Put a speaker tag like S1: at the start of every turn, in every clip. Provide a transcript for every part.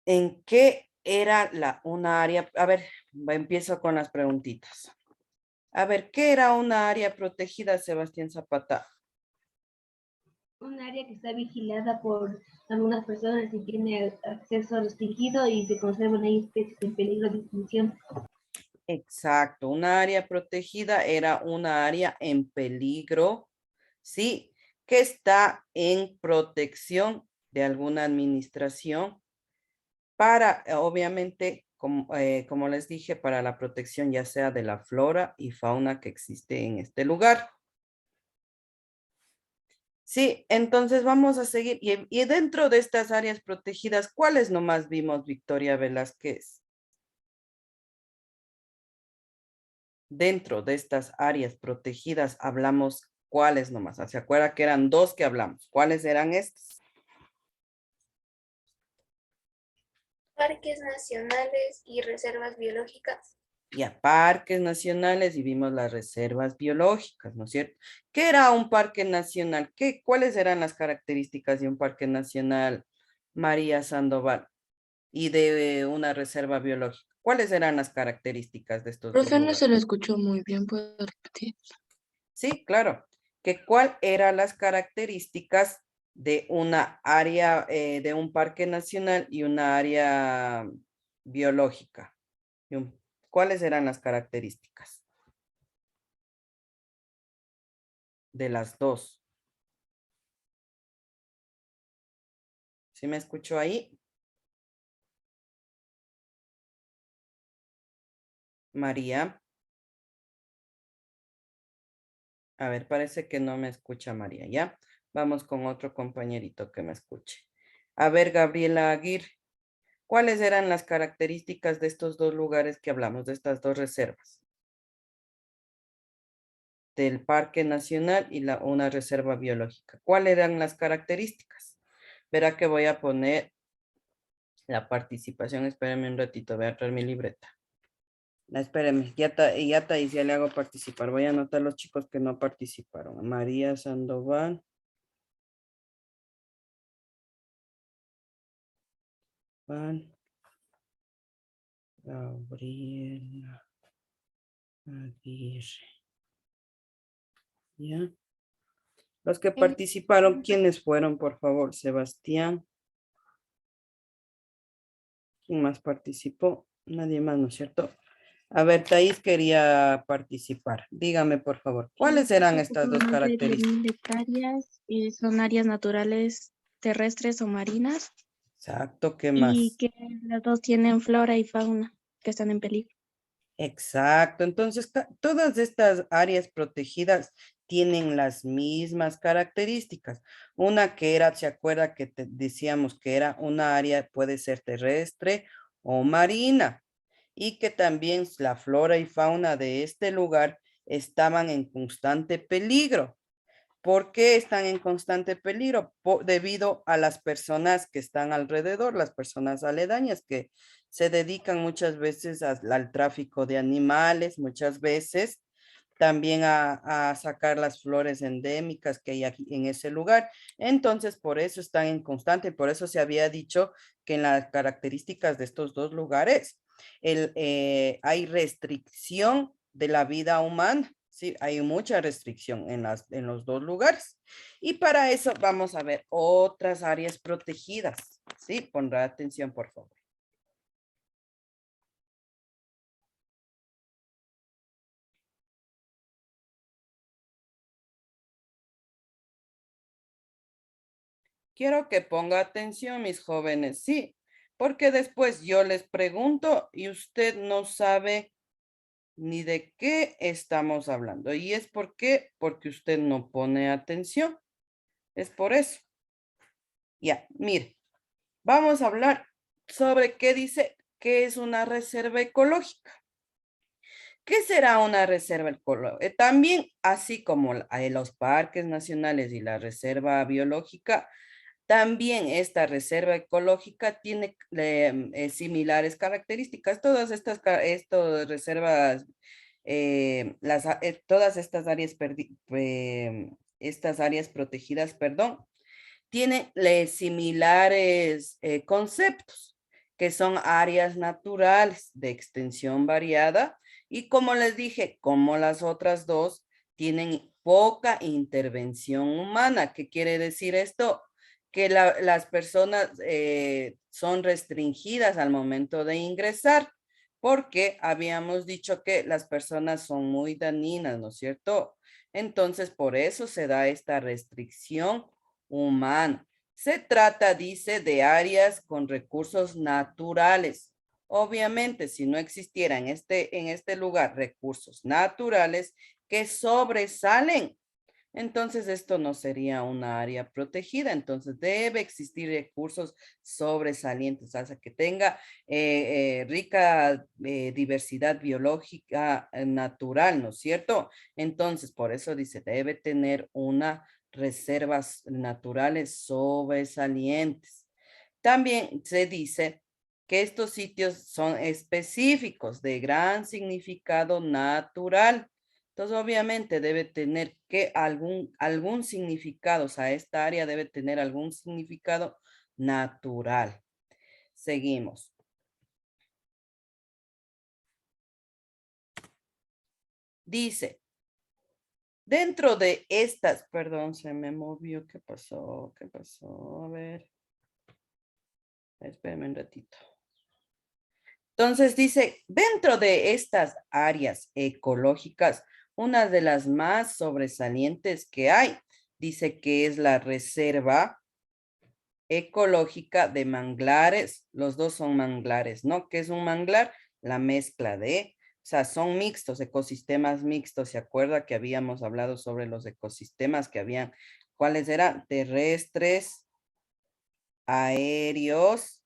S1: ¿En qué era una área? A ver, empiezo con las preguntitas. A ver, ¿qué era una área protegida, Sebastián Zapata?
S2: Un área que está vigilada por algunas personas y tiene acceso restringido y se conservan ahí especies en peligro de extinción.
S1: Exacto, una área protegida era una área en peligro, sí, que está en protección de alguna administración para, obviamente, como les dije, para la protección ya sea de la flora y fauna que existe en este lugar. Sí, entonces vamos a seguir. Y dentro de estas áreas protegidas, ¿cuáles nomás vimos, Victoria Velázquez? Dentro de estas áreas protegidas hablamos cuáles nomás. ¿Se acuerda que eran dos que hablamos? ¿Cuáles eran estas?
S3: Parques nacionales y reservas biológicas.
S1: Ya, parques nacionales y vimos las reservas biológicas, ¿no es cierto? ¿Qué era un parque nacional? ¿Cuáles eran las características de un parque nacional, María Sandoval, y de una reserva biológica? ¿Cuáles eran las características de estos dos
S4: Profe, no
S1: lugares?
S4: se lo escuchó muy bien, ¿puedo repetir?
S1: Sí, claro. ¿Cuál eran las características de una área, de un parque nacional y una área biológica? Y ¿Cuáles eran las características de las dos? ¿Sí me escuchó ahí? María. A ver, parece que no me escucha María, ¿ya? Vamos con otro compañerito que me escuche. A ver, Gabriela Aguirre, ¿cuáles eran las características de estos dos lugares que hablamos, de estas dos reservas? Del Parque Nacional y una reserva biológica. ¿Cuáles eran las características? Verá que voy a poner la participación. Espérenme un ratito, voy a traer mi libreta. Espérenme, ya y ya le hago participar. Voy a anotar los chicos que no participaron. María Sandoval. Gabriela Aguirre. ¿Ya? Los que participaron, ¿quiénes fueron, por favor? Sebastián. ¿Quién más participó? Nadie más, ¿no es cierto? A ver, Thais quería participar. Dígame, por favor, ¿cuáles eran estas dos
S5: Más de
S1: características?
S5: 10.000 hectáreas son áreas naturales terrestres o marinas
S1: Exacto, ¿qué
S5: y
S1: más?
S5: que las dos tienen flora y fauna que están en peligro.
S1: Exacto. Entonces, todas estas áreas protegidas tienen las mismas características. Una que era, ¿se acuerda que decíamos que era una área, puede ser terrestre o marina? Y que también la flora y fauna de este lugar estaban en constante peligro. ¿Por qué están en constante peligro? Debido a las personas que están alrededor, las personas aledañas que se dedican muchas veces al tráfico de animales, muchas veces también a sacar las flores endémicas que hay aquí en ese lugar. Entonces, por eso están en constante, por eso se había dicho que en las características de estos dos lugares hay restricción de la vida humana. Sí, hay mucha restricción en los dos lugares. Y para eso vamos a ver otras áreas protegidas. Sí, pondrá atención, por favor. Quiero que ponga atención, mis jóvenes, sí, porque después yo les pregunto y usted no sabe ni de qué estamos hablando. ¿Y es por qué? Porque usted no pone atención. Es por eso. Ya, mire, vamos a hablar sobre qué dice que es una reserva ecológica. ¿Qué será una reserva ecológica? También, así como los parques nacionales y la reserva biológica, también esta reserva ecológica tiene similares características. Todas estas reservas, todas estas áreas, estas áreas protegidas, perdón, tienen similares conceptos. que son áreas naturales de extensión variada. Y como les dije, como las otras dos, tienen poca intervención humana. ¿Qué quiere decir esto? Que las personas son restringidas al momento de ingresar, porque habíamos dicho que las personas son muy dañinas, ¿no es cierto? Entonces, por eso se da esta restricción humana. Se trata, dice, de áreas con recursos naturales. Obviamente, si no existiera en este lugar recursos naturales que sobresalen, entonces esto no sería una área protegida. Entonces debe existir recursos sobresalientes, o sea, que tenga rica diversidad biológica natural, ¿no es cierto? Entonces, por eso dice, debe tener una reservas naturales sobresalientes. También se dice que estos sitios son específicos de gran significado natural. Entonces, obviamente debe tener que algún significado, o sea, esta área debe tener algún significado natural. Seguimos. Dice, dentro de estas, perdón, se me movió, ¿qué pasó? ¿Qué pasó? A ver. Espérame un ratito. Entonces dice, dentro de estas áreas ecológicas, una de las más sobresalientes que hay, dice que es la reserva ecológica de manglares. Los dos son manglares, ¿no? ¿Qué es un manglar? La mezcla de, o sea, son mixtos, ecosistemas mixtos. ¿Se acuerda que habíamos hablado sobre los ecosistemas que habían? ¿Cuáles eran? Terrestres, aéreos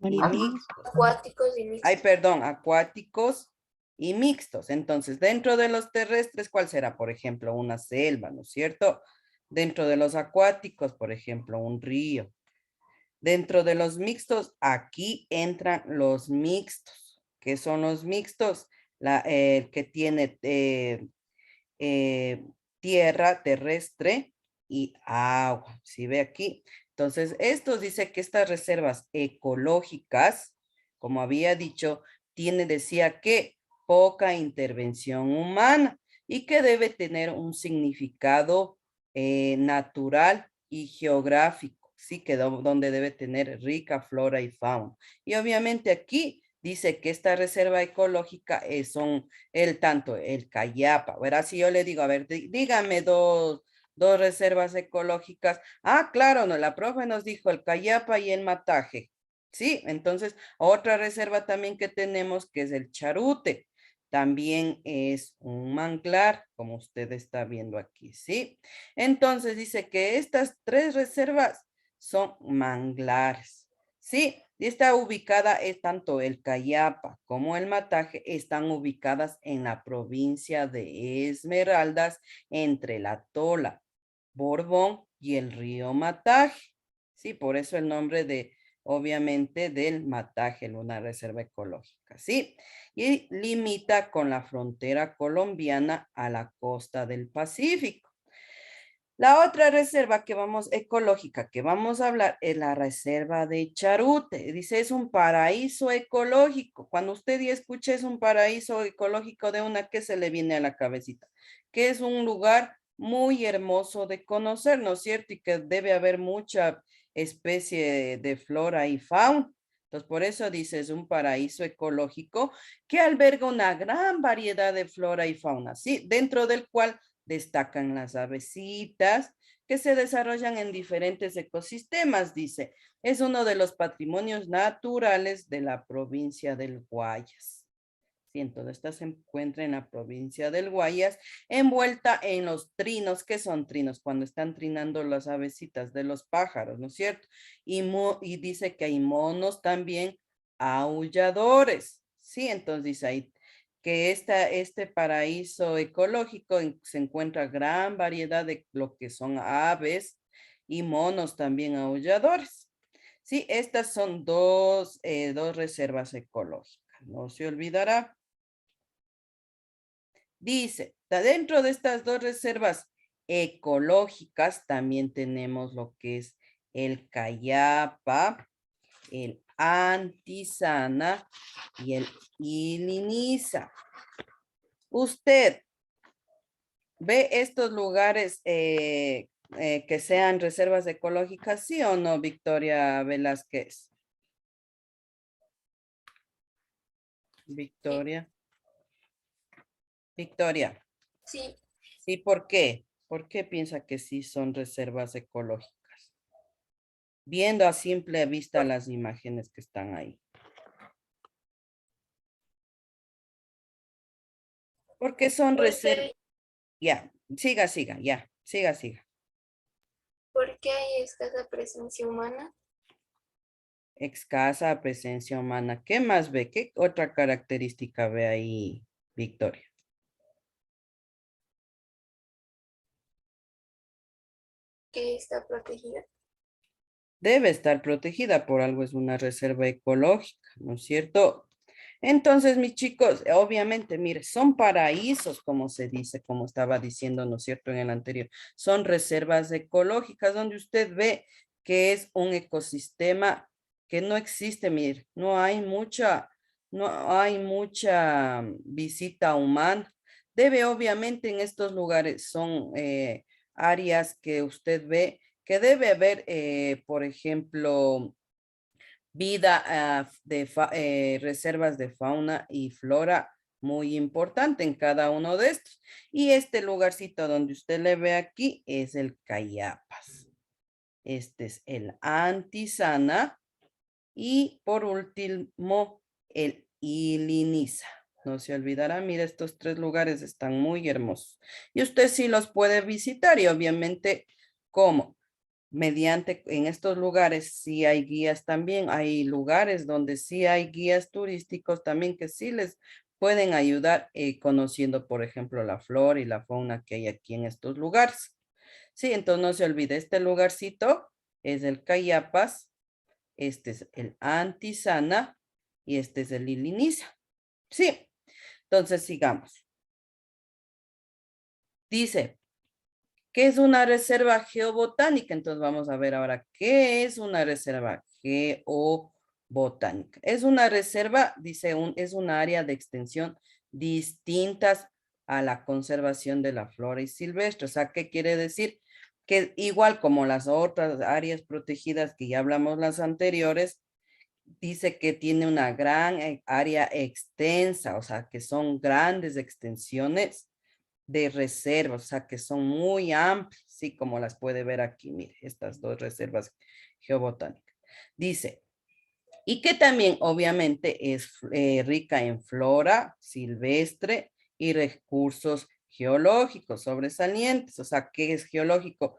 S1: y mixtos.
S3: Acuáticos y
S1: Ay,
S3: mixtos.
S1: perdón, acuáticos y mixtos. Entonces, dentro de los terrestres, ¿cuál será? Por ejemplo, una selva, ¿no es cierto? Dentro de los acuáticos, por ejemplo, un río. Dentro de los mixtos, aquí entran los mixtos. ¿Qué son los mixtos? Que tiene eh, tierra terrestre y agua. ¿Sí ve aquí? Entonces, esto dice que estas reservas ecológicas, como había dicho, decía que poca intervención humana y que debe tener un significado natural y geográfico, sí, que donde debe tener rica flora y fauna. Y obviamente aquí dice que esta reserva ecológica son tanto el Cayapa, ¿verdad? Si yo le digo, a ver, dígame dos reservas ecológicas. Ah, claro, no, la profe nos dijo el Cayapa y el Mataje. Sí, entonces otra reserva también que tenemos que es el Charute. También es un manglar, como usted está viendo aquí, ¿sí? Entonces dice que estas tres reservas son manglares, ¿sí? Y está ubicada, es tanto el Cayapa como el Mataje, están ubicadas en la provincia de Esmeraldas, entre la Tola, Borbón y el río Mataje. Sí, por eso el nombre de, obviamente, del Mataje, una reserva ecológica, ¿sí? Y limita con la frontera colombiana a la costa del Pacífico. La otra reserva ecológica que vamos a hablar es la reserva de Charute. Dice, es un paraíso ecológico. Cuando usted ya escuche es un paraíso ecológico de una, ¿qué se le viene a la cabecita? Que es un lugar muy hermoso de conocer, ¿no es cierto? Y que debe haber mucha especie de flora y fauna. Entonces, por eso dice, es un paraíso ecológico que alberga una gran variedad de flora y fauna, ¿sí? Dentro del cual destacan las avecitas que se desarrollan en diferentes ecosistemas, dice. Es uno de los patrimonios naturales de la provincia del Guayas. Sí, entonces esta se encuentra en la provincia del Guayas, envuelta en los trinos. ¿Qué son trinos? Cuando están trinando las avecitas de los pájaros, ¿no es cierto? Y dice que hay monos también aulladores. Sí, entonces dice ahí que este paraíso ecológico se encuentra gran variedad de lo que son aves y monos también aulladores. Sí, estas son dos reservas ecológicas. No se olvidará. Dice, dentro de estas dos reservas ecológicas también tenemos lo que es el Cayapa el Antisana y el Iliniza. ¿Usted ve estos lugares que sean reservas ecológicas, sí o no, Victoria Velázquez? Victoria. Victoria.
S3: Sí,
S1: ¿Y por qué? ¿Por qué piensa que sí son reservas ecológicas? Viendo a simple vista las imágenes que están ahí. Porque son reservas.
S3: porque,
S1: Ya, siga, siga.
S3: porque hay escasa presencia humana,
S1: Escasa presencia humana. ¿Qué más ve? ¿Qué otra característica ve ahí, Victoria?
S3: que está protegida.
S1: Debe estar protegida, por algo es una reserva ecológica, ¿no es cierto? Entonces, mis chicos, obviamente, mire, son paraísos, como se dice, como estaba diciendo, ¿no es cierto?, en el anterior. Son reservas ecológicas donde usted ve que es un ecosistema que no existe, mire, no hay mucha visita humana. Debe, obviamente, en estos lugares son áreas que usted ve que debe haber, por ejemplo, vida reservas de fauna y flora muy importante en cada uno de estos. Y este lugarcito donde usted le ve aquí es el Cayapas. Este es el Antisana y por último el Iliniza. No se olvidará, mira, estos tres lugares están muy hermosos. Y usted sí los puede visitar y obviamente, ¿cómo? Mediante en estos lugares sí hay guías también, hay lugares donde sí hay guías turísticos también que sí les pueden ayudar conociendo, por ejemplo, la flora y la fauna que hay aquí en estos lugares. Sí, entonces no se olvide, este lugarcito es el Cayapas, este es el Antisana y este es el Iliniza. Sí, entonces sigamos. Dice, ¿qué es una reserva geobotánica? Entonces vamos a ver ahora, ¿qué es una reserva geobotánica? Es una reserva, dice, es un área de extensión distintas a la conservación de la flora y silvestre. O sea, ¿qué quiere decir? Que igual como las otras áreas protegidas que ya hablamos las anteriores, dice que tiene una gran área extensa, o sea, que son grandes extensiones de reservas, o sea, que son muy amplias, sí, como las puede ver aquí, mire, estas dos reservas geobotánicas. Dice, y que también obviamente es rica en flora silvestre y recursos geológicos sobresalientes, o sea, ¿qué es geológico?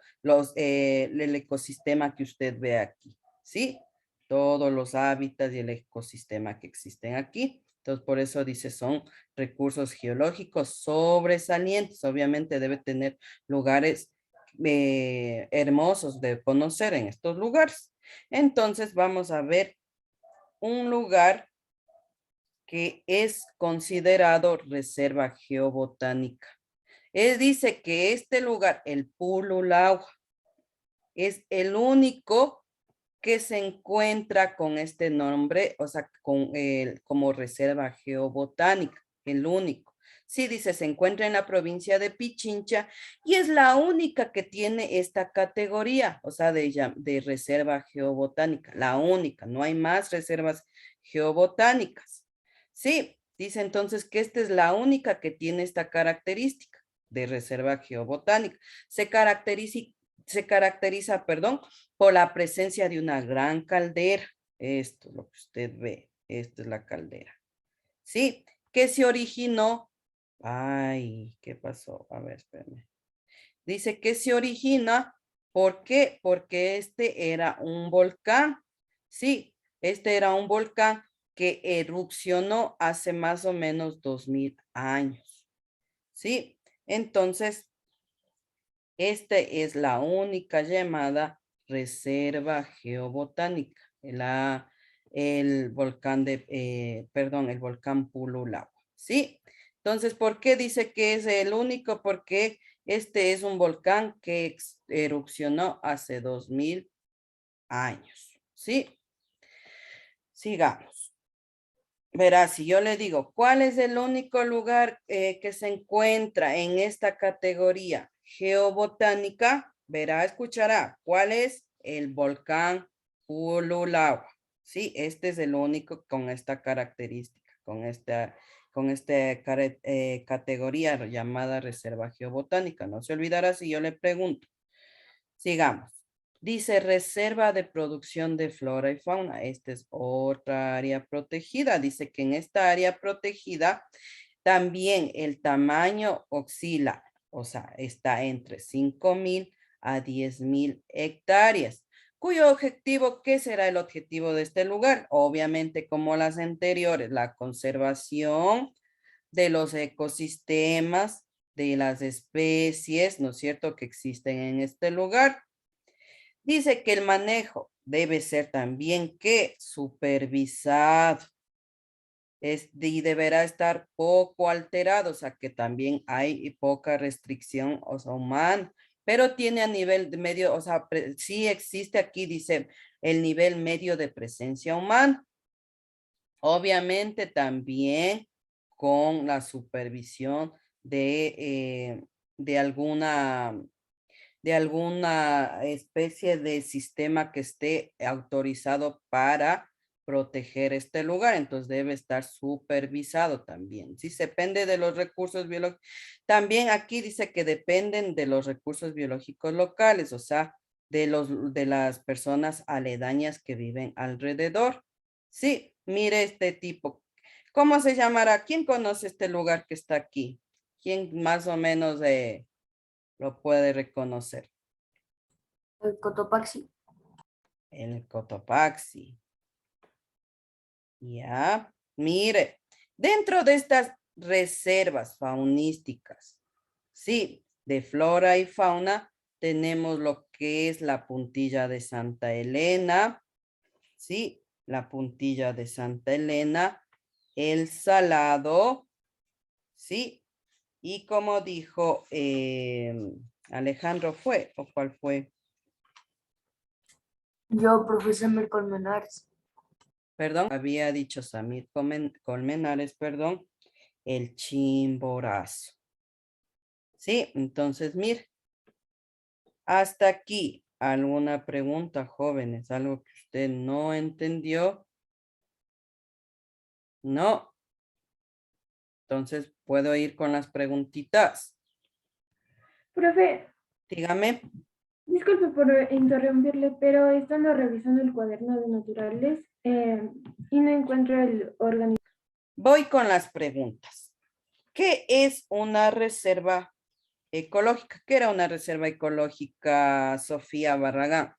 S1: El ecosistema que usted ve aquí, ¿sí? Todos los hábitats y el ecosistema que existen aquí. Entonces, por eso dice, son recursos geológicos sobresalientes. Obviamente debe tener lugares hermosos de conocer en estos lugares. Entonces, vamos a ver un lugar que es considerado reserva geobotánica. Él dice que este lugar, el Pululagua, es el único que se encuentra con este nombre, o sea, como reserva geobotánica, el único. Sí, dice, se encuentra en la provincia de Pichincha y es la única que tiene esta categoría, o sea, de reserva geobotánica, la única, no hay más reservas geobotánicas. Sí, dice entonces que esta es la única que tiene esta característica de reserva geobotánica. Se caracteriza, perdón, por la presencia de una gran caldera. Esto es lo que usted ve. Esta es la caldera. ¿Sí? Que se originó. Ay, ¿qué pasó? A ver, espérame. Dice que se origina. ¿Por qué? Porque este era un volcán. Sí, este era un volcán que erupcionó hace más o menos 2000 años. ¿Sí? Entonces, esta es la única llamada reserva geobotánica, el volcán el volcán Pululagua, ¿sí? Entonces, ¿por qué dice que es el único? Porque este es un volcán que erupcionó hace 2000 años, ¿sí? Sigamos. Verá, si yo le digo, ¿cuál es el único lugar que se encuentra en esta categoría geobotánica? Verá, escuchará, ¿cuál es? El volcán Ululagua. Sí, este es el único con esta característica, con esta categoría llamada reserva geobotánica. No se olvidará si yo le pregunto. Sigamos. Dice reserva de producción de flora y fauna. Esta es otra área protegida. Dice que en esta área protegida también el tamaño oscila, o sea, está entre 5,000 a 10,000 hectáreas. Cuyo objetivo, ¿qué será el objetivo de este lugar? Obviamente, como las anteriores, la conservación de los ecosistemas, de las especies, ¿no es cierto?, que existen en este lugar. Dice que el manejo debe ser también que supervisado y deberá estar poco alterado, o sea que también hay poca restricción, o sea, humana, pero tiene a nivel de medio, o sea, sí existe aquí, dice, el nivel medio de presencia humana. Obviamente también con la supervisión de alguna especie de sistema que esté autorizado para proteger este lugar, entonces debe estar supervisado también. Sí, depende de los recursos biológicos. También aquí dice que dependen de los recursos biológicos locales, o sea, de las personas aledañas que viven alrededor. Sí, mire este tipo. ¿Cómo se llamará? ¿Quién conoce este lugar que está aquí? ¿Quién más o menos lo puede reconocer?
S3: El Cotopaxi.
S1: El Cotopaxi. Ya, mire, dentro de estas reservas faunísticas, sí, de flora y fauna, tenemos lo que es la puntilla de Santa Elena, sí, la puntilla de Santa Elena, el Salado, sí, y como dijo Alejandro, ¿fue o cuál fue?
S3: Yo, profesor Colmenares.
S1: Perdón, había dicho Samir Colmenares, perdón, el Chimborazo. Sí, entonces, mire, hasta aquí, ¿alguna pregunta, jóvenes? ¿Algo que usted no entendió? No. Entonces, ¿puedo ir con las preguntitas?
S2: Profe,
S1: Dígame.
S2: disculpe por interrumpirle, pero estando revisando el cuaderno de naturales y no encuentro el organismo.
S1: Voy con las preguntas. ¿Qué es una reserva ecológica? ¿Qué era una reserva ecológica, Sofía Barragán?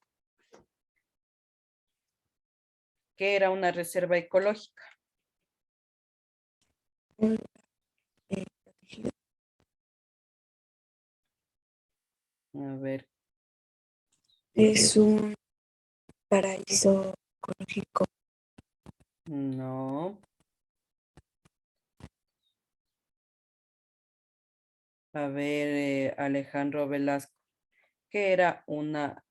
S1: ¿Qué era una reserva ecológica? A ver.
S4: Es un paraíso ecológico.
S1: No. A ver, Alejandro Velasco. ¿Qué era una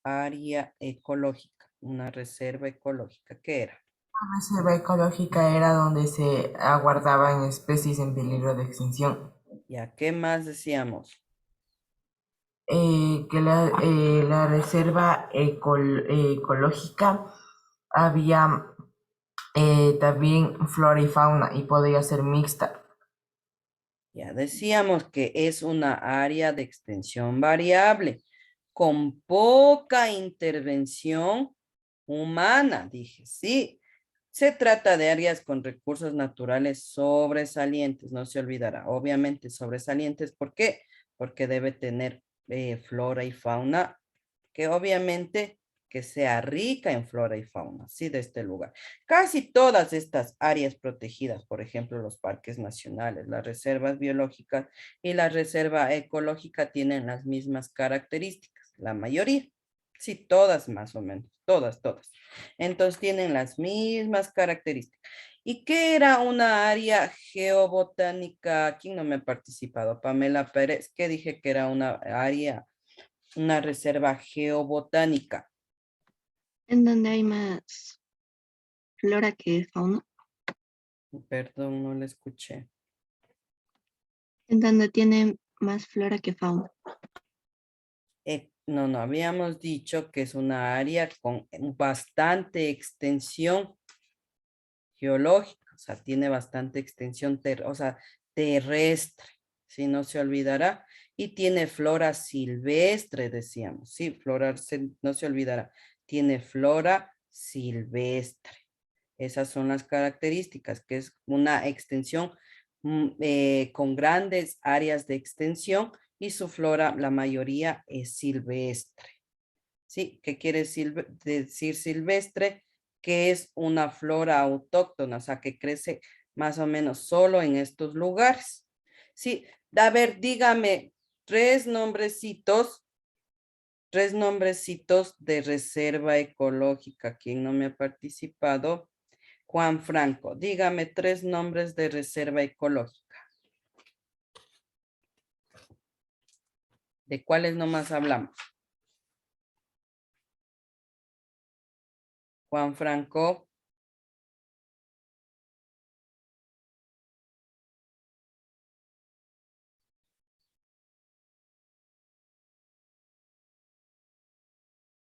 S1: área ecológica? Una reserva ecológica. ¿Qué era?
S6: La reserva ecológica era donde se aguardaban especies en peligro de extinción.
S1: ¿Ya qué más decíamos?
S6: Que la reserva ecológica había también flora y fauna y podía ser mixta.
S1: Ya decíamos que es una área de extensión variable con poca intervención humana, dije, sí. Se trata de áreas con recursos naturales sobresalientes, no se olvidará. Obviamente sobresalientes, ¿por qué? Porque debe tener flora y fauna que obviamente que sea rica en flora y fauna, sí, de este lugar. Casi todas estas áreas protegidas, por ejemplo, los parques nacionales, las reservas biológicas y la reserva ecológica tienen las mismas características, la mayoría. Sí, todas más o menos, todas. Entonces tienen las mismas características. ¿Y qué era una área geobotánica? ¿Quién no me ha participado? Pamela Pérez, que dije que era una área, una reserva geobotánica.
S5: En donde hay más flora que fauna.
S1: Perdón, no le escuché.
S5: En donde tiene más flora que fauna.
S1: No habíamos dicho que es una área con bastante extensión geológica, o sea, tiene bastante extensión terrestre, si no se olvidará, y tiene flora silvestre, decíamos, sí, no se olvidará, tiene flora silvestre. Esas son las características, que es una extensión con grandes áreas de extensión y su flora, la mayoría es silvestre. ¿Sí? ¿Qué quiere decir silvestre? Que es una flora autóctona, o sea, que crece más o menos solo en estos lugares. Sí, a ver, dígame tres nombrecitos de reserva ecológica. ¿Quién no me ha participado? Juan Franco, dígame tres nombres de reserva ecológica. ¿De cuáles nomás hablamos? Juan Franco.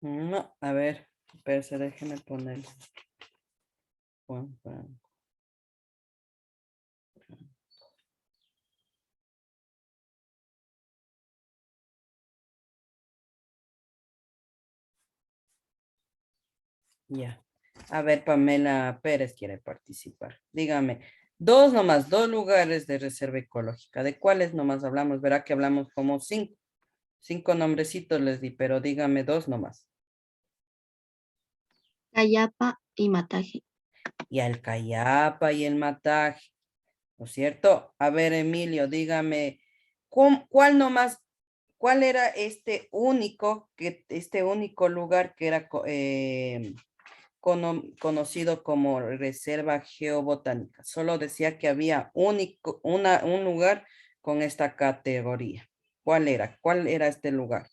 S1: No, a ver, espérese, déjeme poner. Juan Franco. Ya. A ver, Pamela Pérez quiere participar. Dígame, dos nomás, dos lugares de reserva ecológica. ¿De cuáles nomás hablamos? Verá que hablamos como cinco. Cinco nombrecitos les di, pero dígame dos nomás.
S5: Cayapa y Mataje.
S1: Y el Cayapa y el Mataje, ¿no es cierto? A ver, Emilio, dígame, ¿cuál nomás, cuál era este único lugar que era conocido como reserva geobotánica? Solo decía que había un lugar con esta categoría. ¿Cuál era? ¿Cuál era este lugar?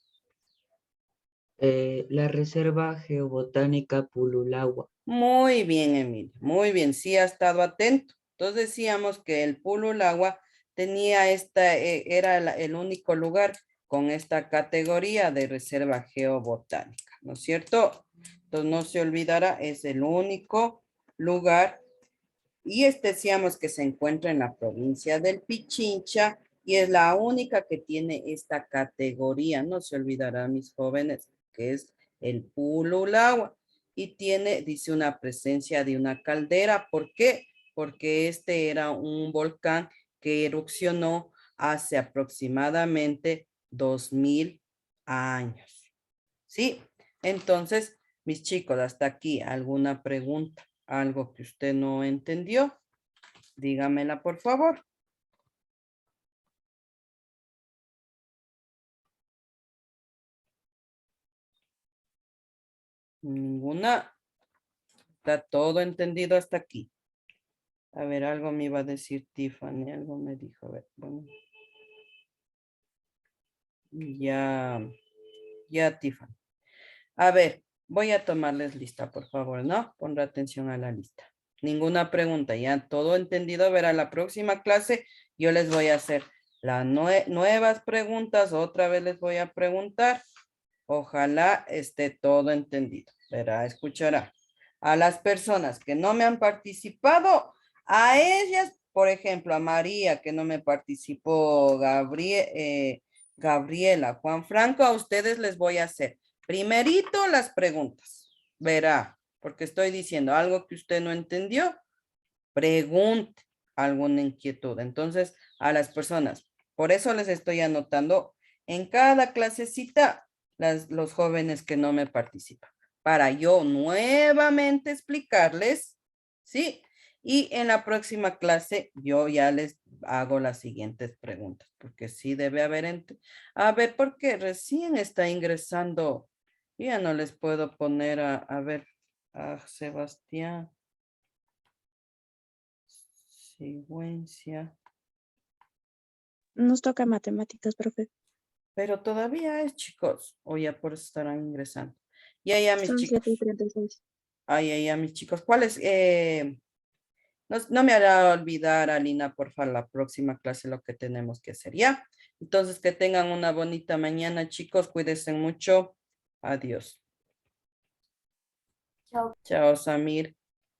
S7: La Reserva Geobotánica Pululagua.
S1: Muy bien, Emilio. Muy bien. Sí ha estado atento. Entonces decíamos que el Pululagua tenía era el único lugar con esta categoría de reserva geobotánica, ¿no es cierto? Entonces no se olvidará, es el único lugar. Y decíamos que se encuentra en la provincia del Pichincha y es la única que tiene esta categoría. No se olvidará, mis jóvenes, que es el Pululagua. Y tiene, dice, una presencia de una caldera. ¿Por qué? Porque este era un volcán que erupcionó hace aproximadamente 2000 años. ¿Sí? Entonces, mis chicos, hasta aquí, ¿alguna pregunta? ¿Algo que usted no entendió? Dígamela, por favor. Ninguna. Está todo entendido hasta aquí. A ver, algo me iba a decir Tiffany, algo me dijo. A ver, bueno. Ya, Tiffany. A ver, voy a tomarles lista, por favor, ¿no? Pondré atención a la lista. Ninguna pregunta, ya todo entendido. Verá, la próxima clase yo les voy a hacer las nuevas preguntas. Otra vez les voy a preguntar. Ojalá esté todo entendido. Verá, escuchará. A las personas que no me han participado, a ellas, por ejemplo, a María, que no me participó, Gabriela, Juan Franco, a ustedes les voy a hacer primerito las preguntas. Verá, porque estoy diciendo algo que usted no entendió, pregunte alguna inquietud. Entonces, a las personas, por eso les estoy anotando en cada clasecita los jóvenes que no me participan, para yo nuevamente explicarles, ¿sí? Y en la próxima clase yo ya les hago las siguientes preguntas, porque sí debe haber, a ver, porque recién está ingresando, ya no les puedo poner a ver, a Sebastián. Secuencia.
S5: Nos toca matemáticas, profe.
S1: Pero todavía es, chicos, o ya por eso estarán ingresando. Ya, mis
S5: Son
S1: chicos.
S5: 7:36.
S1: Ay, ay, ay, mis chicos, ¿cuáles? No, no me hará olvidar, Alina, porfa, la próxima clase lo que tenemos que hacer, ¿ya? Entonces, que tengan una bonita mañana, chicos, cuídense mucho. Adiós.
S3: Chao.
S1: Chao, Samir.